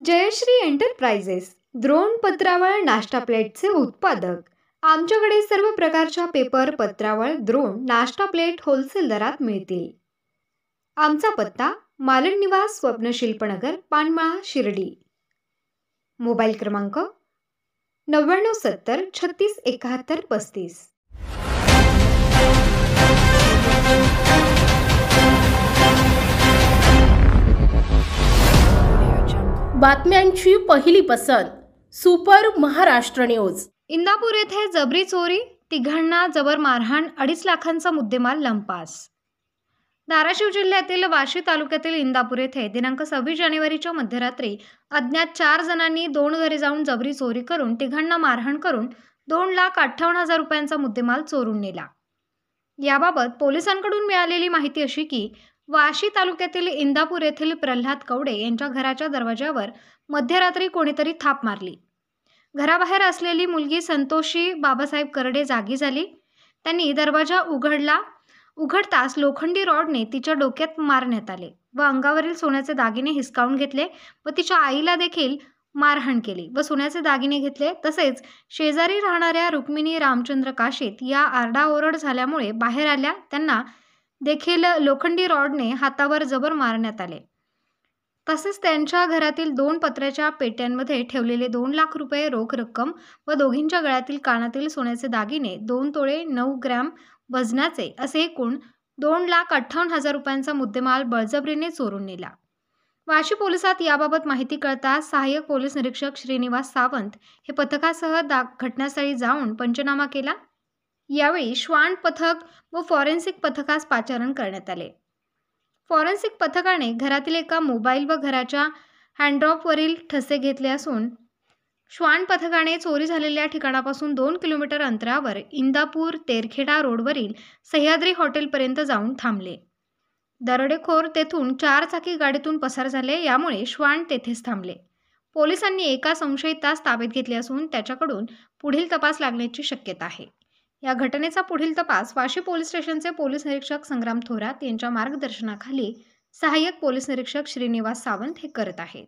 Jayashree enterprises द्रोण पत्रावळ नाश्ता प्लेटचे उत्पादक। आमच्याकडे सर्व प्रकारच्या पेपर पत्रावळ द्रोण नाश्ता प्लेट होलसेल दरात मिळतील। आमचा पत्ता मालन निवास स्वप्नशिल्पनगर पानमळा शिर्डी। मोबाईल क्रमांक 9970 36 71 35। बातम्यांची पहिली पसंत सुपर महाराष्ट्र न्यूज। इंदापूर येथे जबरी चोरी, तिघांना जबर मारहाण, 2.5 लाखांचा मुद्देमाल लंपास। धाराशिव जिल्ह्यातील वाशी तालुक्यातील इंदापूर येथे दिनांक 26 जानेवारीच्या मध्यरात्री अज्ञात 4 जणांनी 2 घरे जाऊन जबरी चोरी करून तिघांना मारहाण करून 2,58,000 रुपयांचा मुद्देमाल चोरून नेला। याबाबत पोलिसांकडून मिळालेली माहिती अशी की वाशी तालुक्यातील इंदापूर येथील प्रल्हाद कवडे यांच्या घराच्या दरवाजावर मध्यरात्री कोणीतरी थाप मारली। घराबाहेर असलेली मुलगी संतोषी बाबासाहेब करडे जागी झाली। त्यांनी दरवाजा उघडताच लोखंडी रॉडने तिच्या डोक्यात मारण्यात आले व अंगावरील सोन्याचे दागिने हिसकावून घेतले व तिच्या आईला देखील मारहाण केली व सोन्याचे दागिने घेतले। तसेच शेजारी राहणाऱ्या रुक्मिणी रामचंद्र काशीत या आरडाओरड झाल्यामुळे बाहेर आल्या, त्यांना देखील लोखंडी रॉडने हातावर जबर मारण्यात आले। तसेच त्यांच्या घरातील 2 पत्र्याच्या पेट्यांमध्ये ठेवलेले 2 लाख रुपये रोख रक्कम व दोघींच्या गळ्यातील कानातील सोन्याचे दागिने 2 तोळे 9 ग्रॅम वजनाचे असे एकूण 2,58,000 रुपयांचा मुद्देमाल बळजबरीने चोरून नेला। वाशी पोलिसात याबाबत माहिती कळताच सहाय्यक पोलीस निरीक्षक श्रीनिवास सावंत हे पथकासह घटनास्थळी जाऊन पंचनामा केला। यावेळी श्वान पथक व फॉरेन्सिक पथकास पाचारण करण्यात आले। फॉरेन्सिक पथकाने घरातील एका मोबाईल व घराच्या हँडड्रॉपवरील ठसे घेतले असून श्वान पथकाने चोरी झालेल्या ठिकाणापासून 2 किलोमीटर अंतरावर इंदापूर तेरखेडा रोडवरील सह्याद्री हॉटेलपर्यंत जाऊन थांबले। दरोडेखोर तेथून 4 चाकी गाडीतून पसार झाले, यामुळे श्वान तेथेच थांबले। पोलिसांनी एका संशयितास ताब्यात घेतले असून त्याच्याकडून पुढील तपास लागण्याची शक्यता आहे। या घटनेचा पुढील तपास वाशी पोलीस स्टेशनचे पोलीस निरीक्षक संग्राम थोरात यांच्या मार्गदर्शनाखाली सहाय्यक पोलीस निरीक्षक श्रीनिवास सावंत हे करत आहेत।